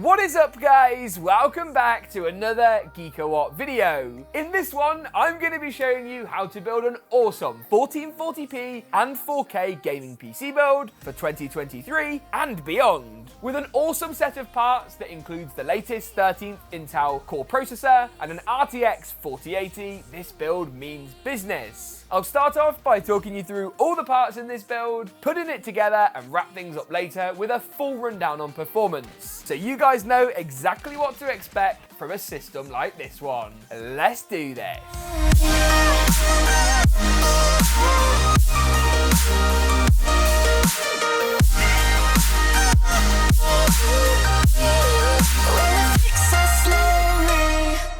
What is up, guys? Welcome back to another GeekaWhat video. In this one, I'm going to be showing you how to build an awesome 1440p and 4K gaming PC build for 2023 and beyond. With an awesome set of parts that includes the latest 13th Intel Core processor and an RTX 4080, this build means business. I'll start off by talking you through all the parts in this build, putting it together and wrap things up later with a full rundown on performance, so you guys know exactly what to expect from a system like this one. Let's do this.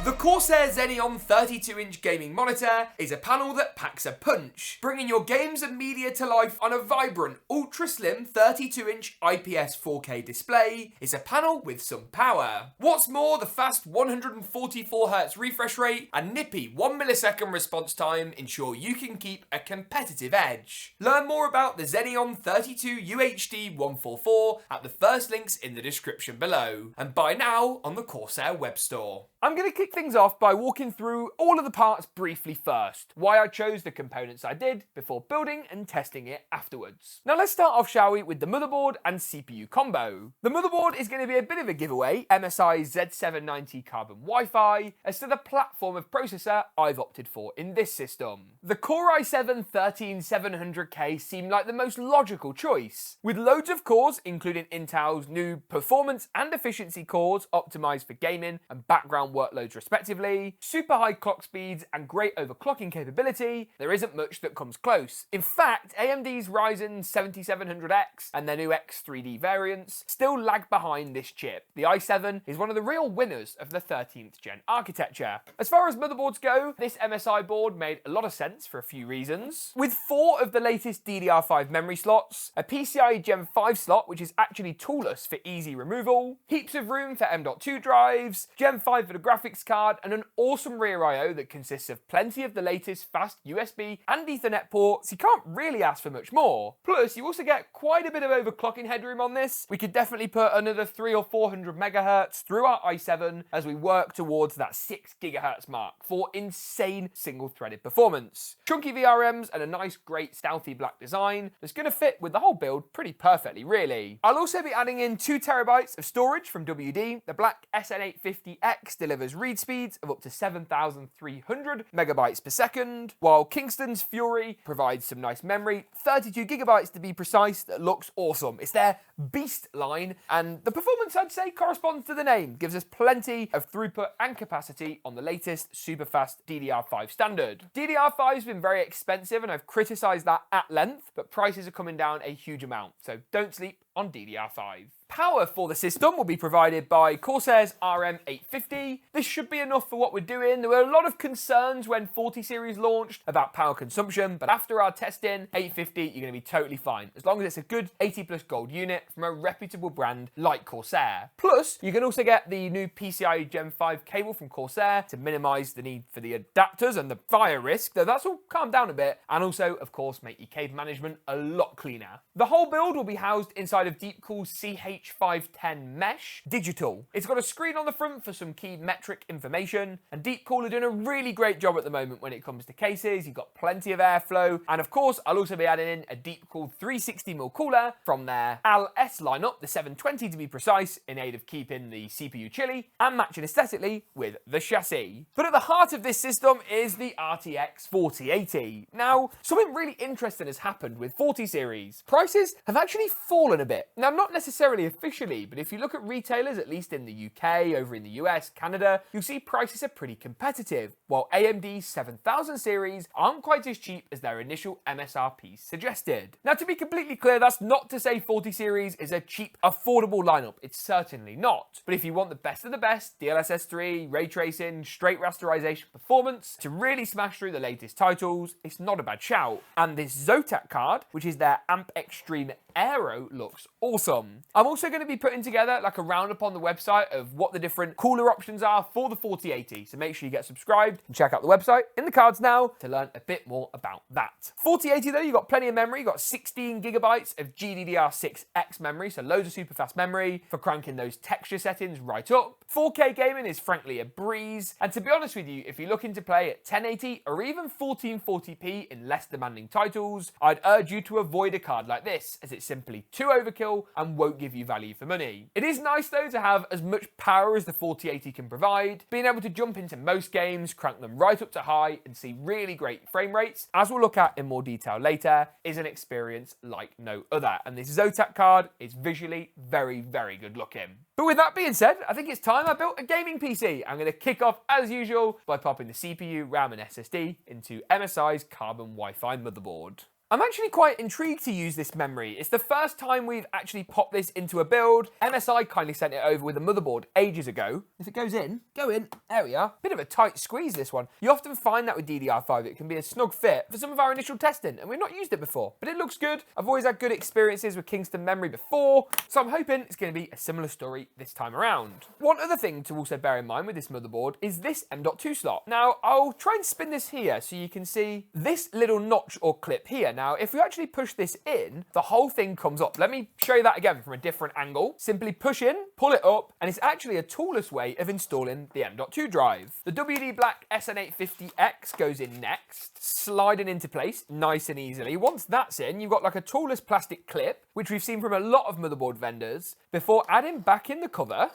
The Corsair Xeneon 32-inch gaming monitor is a panel that packs a punch, bringing your games and media to life on a vibrant, ultra-slim 32-inch IPS 4K display. It's a panel with some power. What's more, the fast 144Hz refresh rate and nippy 1 millisecond response time ensure you can keep a competitive edge. Learn more about the Xeneon 32 UHD 144 at the first links in the description below, and buy now on the Corsair web store. I'm going to kick things off by walking through all of the parts briefly first, why I chose the components I did before building and testing it afterwards. Now let's start off, shall we, with the motherboard and CPU combo. The motherboard is going to be a bit of a giveaway, MSI Z790 Carbon Wi-Fi, as to the platform of processor I've opted for in this system. The Core i7-13700K seemed like the most logical choice, with loads of cores including Intel's new performance and efficiency cores optimized for gaming and background workloads respectively, super high clock speeds and great overclocking capability. There isn't much that comes close. In fact, AMD's Ryzen 7700X and their new X3D variants still lag behind this chip. The i7 is one of the real winners of the 13th gen architecture. As far as motherboards go, this MSI board made a lot of sense for a few reasons. With 4 of the latest DDR5 memory slots, a PCIe Gen 5 slot which is actually toolless for easy removal, heaps of room for M.2 drives, Gen 5 for the graphics card, and an awesome rear I/O that consists of plenty of the latest fast USB and Ethernet ports. You can't really ask for much more. Plus, you also get quite a bit of overclocking headroom on this. We could definitely put another 300 or 400 megahertz through our i7 as we work towards that 6 gigahertz mark for insane single-threaded performance. Chunky VRMs and a nice, great, stealthy black design that's going to fit with the whole build pretty perfectly, really. I'll also be adding in 2 terabytes of storage from WD. The black SN850X delivers read speeds of up to 7,300 megabytes per second, while Kingston's Fury provides some nice memory, 32 gigabytes to be precise, that looks awesome. It's their beast line, and the performance, I'd say, corresponds to the name. Gives us plenty of throughput and capacity on the latest super fast DDR5 standard. DDR5's been very expensive, and I've criticised that at length, but prices are coming down a huge amount, so don't sleep on DDR5. Power for the system will be provided by Corsair's RM850. This should be enough for what we're doing. There were a lot of concerns when 40 series launched about power consumption, but after our testing, 850, you're going to be totally fine, as long as it's a good 80 plus gold unit from a reputable brand like Corsair. Plus, you can also get the new PCIe Gen 5 cable from Corsair to minimize the need for the adapters and the fire risk, though that's all calmed down a bit, and also, of course, make your cable management a lot cleaner. The whole build will be housed inside of Deepcool's CH510 Mesh Digital. It's got a screen on the front for some key metric information, and Deepcool are doing a really great job at the moment when it comes to cases. You've got plenty of airflow, and of course, I'll also be adding in a Deepcool 360mm cooler from their AL-S lineup, the 720 to be precise, in aid of keeping the CPU chilly and matching aesthetically with the chassis. But at the heart of this system is the RTX 4080. Now, something really interesting has happened with 40 series. Prices have actually fallen a bit. Now, not necessarily officially, but if you look at retailers, at least in the UK, over in the US, Canada, you'll see prices are pretty competitive, while AMD's 7000 series aren't quite as cheap as their initial MSRP suggested. Now, to be completely clear, that's not to say 40 series is a cheap, affordable lineup. It's certainly not. But if you want the best of the best, DLSS 3, ray tracing, straight rasterization performance, to really smash through the latest titles, it's not a bad shout. And this Zotac card, which is their Amp Extreme AIRO looks awesome. I'm also going to be putting together like a roundup on the website of what the different cooler options are for the 4080. So make sure you get subscribed and check out the website in the cards now to learn a bit more about that. 4080 though, you've got plenty of memory. You've got 16 gigabytes of GDDR6X memory, so loads of super fast memory for cranking those texture settings right up. 4K gaming is frankly a breeze. And to be honest with you, if you're looking to play at 1080 or even 1440p in less demanding titles, I'd urge you to avoid a card like this, as it's simply too overkill and won't give you value for money. It is nice though to have as much power as the 4080 can provide, being able to jump into most games, crank them right up to high and see really great frame rates, as we'll look at in more detail later, is an experience like no other. And this Zotac card is visually very, very good looking. But with that being said, I think it's time I built a gaming PC. I'm going to kick off as usual by popping the CPU, RAM and SSD into MSI's Carbon Wi-Fi motherboard. I'm actually quite intrigued to use this memory. It's the first time we've actually popped this into a build. MSI kindly sent it over with a motherboard ages ago. If it goes in, go in, there we are. Bit of a tight squeeze, this one. You often find that with DDR5, it can be a snug fit for some of our initial testing, and we've not used it before, but it looks good. I've always had good experiences with Kingston memory before, so I'm hoping it's going to be a similar story this time around. One other thing to also bear in mind with this motherboard is this M.2 slot. Now, I'll try and spin this here so you can see this little notch or clip here. Now, if we actually push this in, the whole thing comes up. Let me show you that again from a different angle. Simply push in, pull it up, and it's actually a toolless way of installing the M.2 drive. The WD Black SN850X goes in next, sliding into place nice and easily. Once that's in, you've got like a toolless plastic clip, which we've seen from a lot of motherboard vendors, before adding back in the cover.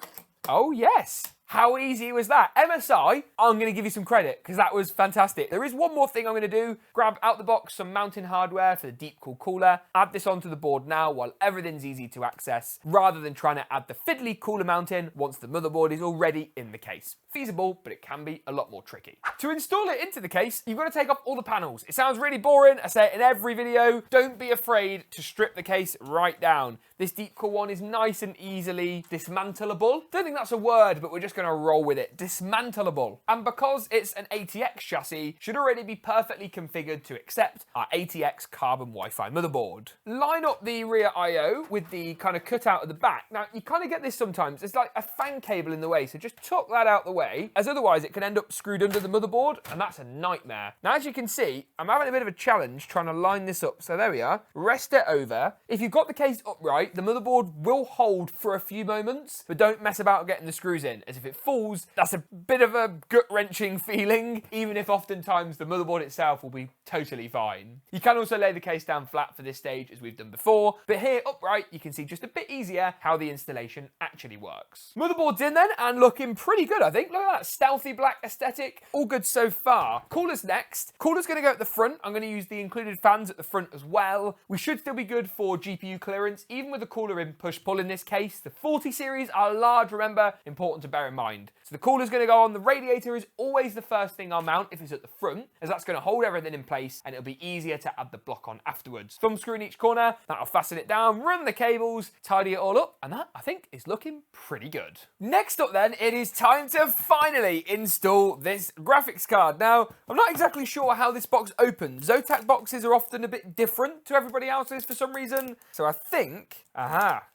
Oh yes. How easy was that? MSI, I'm going to give you some credit because that was fantastic. There is one more thing I'm going to do. Grab out the box some mounting hardware for the deep cool cooler. Add this onto the board now while everything's easy to access, rather than trying to add the fiddly cooler mounting once the motherboard is already in the case. Feasible, but it can be a lot more tricky. To install it into the case, you've got to take off all the panels. It sounds really boring. I say it in every video. Don't be afraid to strip the case right down. This deep cool one is nice and easily dismantleable. Don't think that's a word, but we're just going to roll with it. Dismantleable. And because it's an ATX chassis, should already be perfectly configured to accept our ATX Carbon Wi-Fi motherboard. Line up the rear I/O with the kind of cutout at the back. Now, you kind of get this sometimes. It's like a fan cable in the way, so just tuck that out the way, as otherwise it can end up screwed under the motherboard, and that's a nightmare. Now, as you can see, I'm having a bit of a challenge trying to line this up. So there we are. Rest it over. If you've got the case upright, the motherboard will hold for a few moments, but don't mess about getting the screws in, as if it falls, that's a bit of a gut-wrenching feeling, even if oftentimes the motherboard itself will be totally fine. You can also lay the case down flat for this stage, as we've done before, but here, upright, you can see just a bit easier how the installation actually works. Motherboard's in then, and looking pretty good, I think. Look at that stealthy black aesthetic. All good so far. Cooler's next. Cooler's going to go at the front. I'm going to use the included fans at the front as well. We should still be good for GPU clearance, even with the cooler in push-pull in this case. The 40 series are large, remember, important to bear in mind. So the cooler's going to go on. The radiator is always the first thing I'll mount if it's at the front, as that's going to hold everything in place and it'll be easier to add the block on afterwards. Thumb screw in each corner, that'll fasten it down, run the cables, tidy it all up, and that, I think, is looking pretty good. Next up then, it is time to finally install this graphics card. Now, I'm not exactly sure how this box opens. Zotac boxes are often a bit different to everybody else's for some reason, so I think,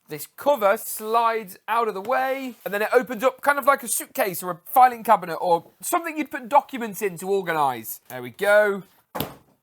this cover slides out of the way, and then it opens up kind of like a suitcase or a filing cabinet or something you'd put documents in to organise. There we go.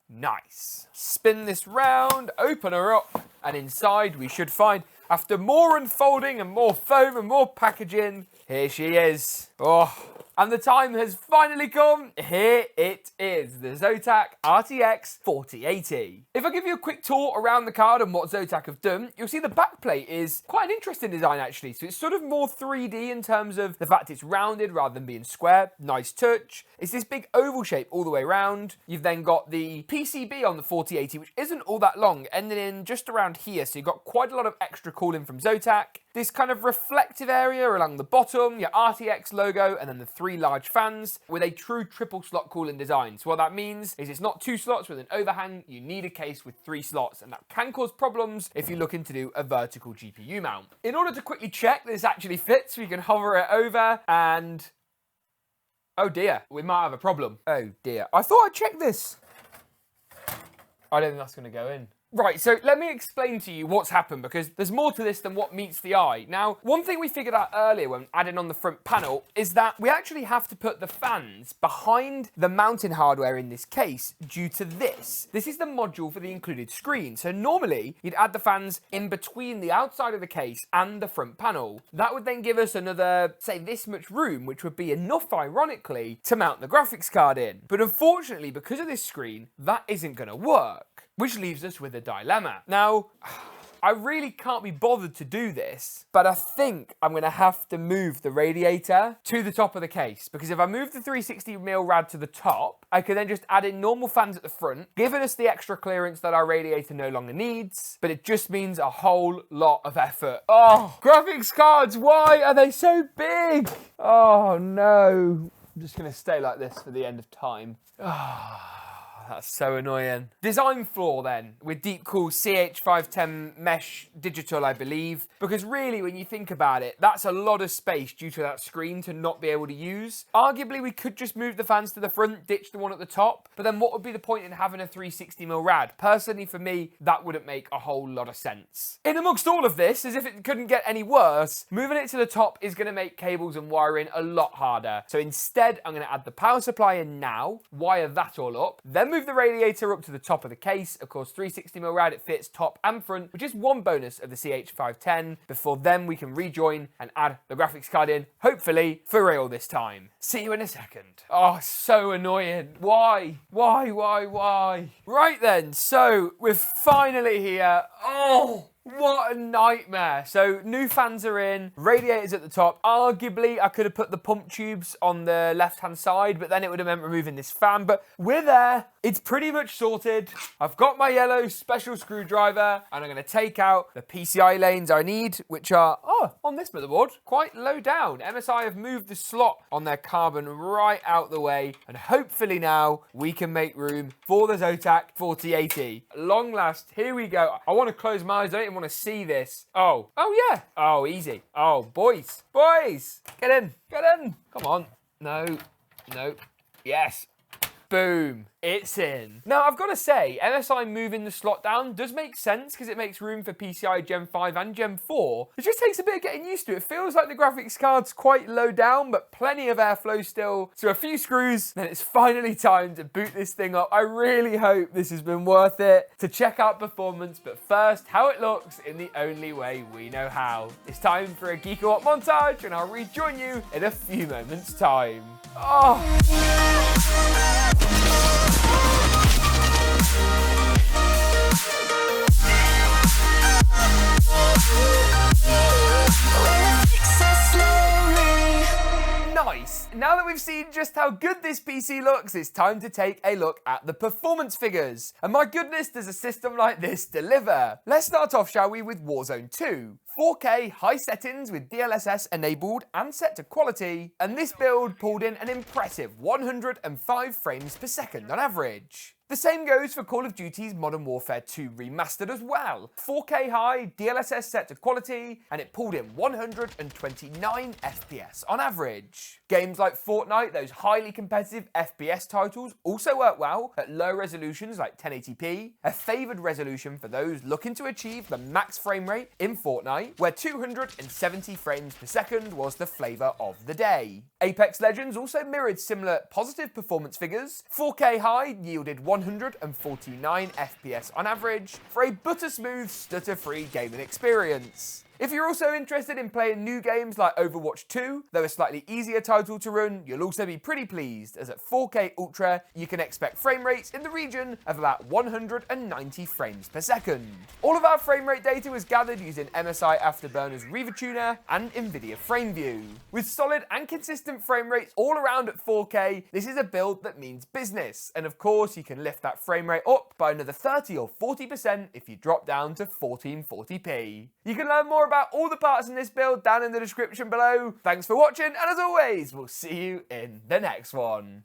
Nice. Spin this round, open her up, and inside we should find, after more unfolding and more foam and more packaging, here she is. Oh, and the time has finally come. Here it is, the Zotac RTX 4080. If I give you a quick tour around the card and what Zotac have done, you'll see the backplate is quite an interesting design actually. So it's sort of more 3D in terms of the fact it's rounded rather than being square. Nice touch. It's this big oval shape all the way around. You've then got the PCB on the 4080, which isn't all that long, ending in just around here. So you've got quite a lot of extra cooling from Zotac. This kind of reflective area along the bottom, your RTX logo, and then the 3 large fans with a true triple slot cooling design. So what that means is it's not 2 slots with an overhang, you need a case with 3 slots, and that can cause problems if you're looking to do a vertical GPU mount. In order to quickly check this actually fits, we can hover it over and, oh dear, we might have a problem. Oh dear, I thought I checked this. I don't think that's gonna go in. Right, so let me explain to you what's happened, because there's more to this than what meets the eye. Now, one thing we figured out earlier when adding on the front panel is that we actually have to put the fans behind the mounting hardware in this case due to this. This is the module for the included screen. So normally you'd add the fans in between the outside of the case and the front panel. That would then give us another, say, this much room, which would be enough, ironically, to mount the graphics card in. But unfortunately, because of this screen, that isn't going to work, which leaves us with a dilemma. Now, I really can't be bothered to do this, but I think I'm going to have to move the radiator to the top of the case, because if I move the 360mm rad to the top, I can then just add in normal fans at the front, giving us the extra clearance that our radiator no longer needs, but it just means a whole lot of effort. Oh, graphics cards, why are they so big? Oh no. I'm just going to stay like this for the end of time. That's so annoying. Design flaw then, with deep cool CH510 mesh digital, I believe, because really when you think about it, that's a lot of space due to that screen to not be able to use. Arguably, we could just move the fans to the front, ditch the one at the top, but then what would be the point in having a 360mm rad? Personally, for me, that wouldn't make a whole lot of sense. In amongst all of this, as if it couldn't get any worse, moving it to the top is going to make cables and wiring a lot harder. So instead, I'm going to add the power supply in now, wire that all up, then move the radiator up to the top of the case. Of course, 360mm rad, it fits top and front, which is one bonus of the CH510. Before then, we can rejoin and add the graphics card in, hopefully for real this time. See you in a second. Oh, so annoying. Why? Why? Right then, so we're finally here. Oh, what a nightmare. So new fans are in, radiators at the top. Arguably, I could have put the pump tubes on the left-hand side, but then it would have meant removing this fan. But we're there. It's pretty much sorted. I've got my yellow special screwdriver, and I'm going to take out the PCI lanes I need, which are, on this motherboard, quite low down. MSI have moved the slot on their carbon right out the way, and hopefully now we can make room for the Zotac 4080. Long last, here we go. I want to close my eyes. I don't even want to see this. Oh yeah. Oh, easy. Oh, boys, get in. Come on. No. Yes. Boom. It's in. Now, I've got to say, MSI moving the slot down does make sense because it makes room for PCI Gen 5 and Gen 4. It just takes a bit of getting used to. It feels like the graphics card's quite low down, but plenty of airflow still. So a few screws, then it's finally time to boot this thing up. I really hope this has been worth it to check out performance, but first, how it looks in the only way we know how. It's time for a GeekaWhat montage, and I'll rejoin you in a few moments' time. Oh. Nice! Now that we've seen just how good this PC looks, it's time to take a look at the performance figures. And my goodness, does a system like this deliver? Let's start off, shall we, with Warzone 2. 4K high settings with DLSS enabled and set to quality, and this build pulled in an impressive 105 frames per second on average. The same goes for Call of Duty's Modern Warfare 2 Remastered as well. 4K high, DLSS set to quality, and it pulled in 129 FPS on average. Games like Fortnite, those highly competitive FPS titles, also work well at low resolutions like 1080p, a favoured resolution for those looking to achieve the max frame rate in Fortnite, where 270 frames per second was the flavour of the day. Apex Legends also mirrored similar positive performance figures. 4K high yielded 149 FPS on average for a butter-smooth, stutter-free gaming experience. If you're also interested in playing new games like Overwatch 2, though a slightly easier title to run, you'll also be pretty pleased, as at 4K Ultra, you can expect frame rates in the region of about 190 frames per second. All of our frame rate data was gathered using MSI Afterburner's Reaver Tuner and NVIDIA FrameView. With solid and consistent frame rates all around at 4K, this is a build that means business, and of course you can lift that frame rate up by another 30 or 40% if you drop down to 1440p. You can learn more about all the parts in this build down in the description below. Thanks for watching, and as always, we'll see you in the next one.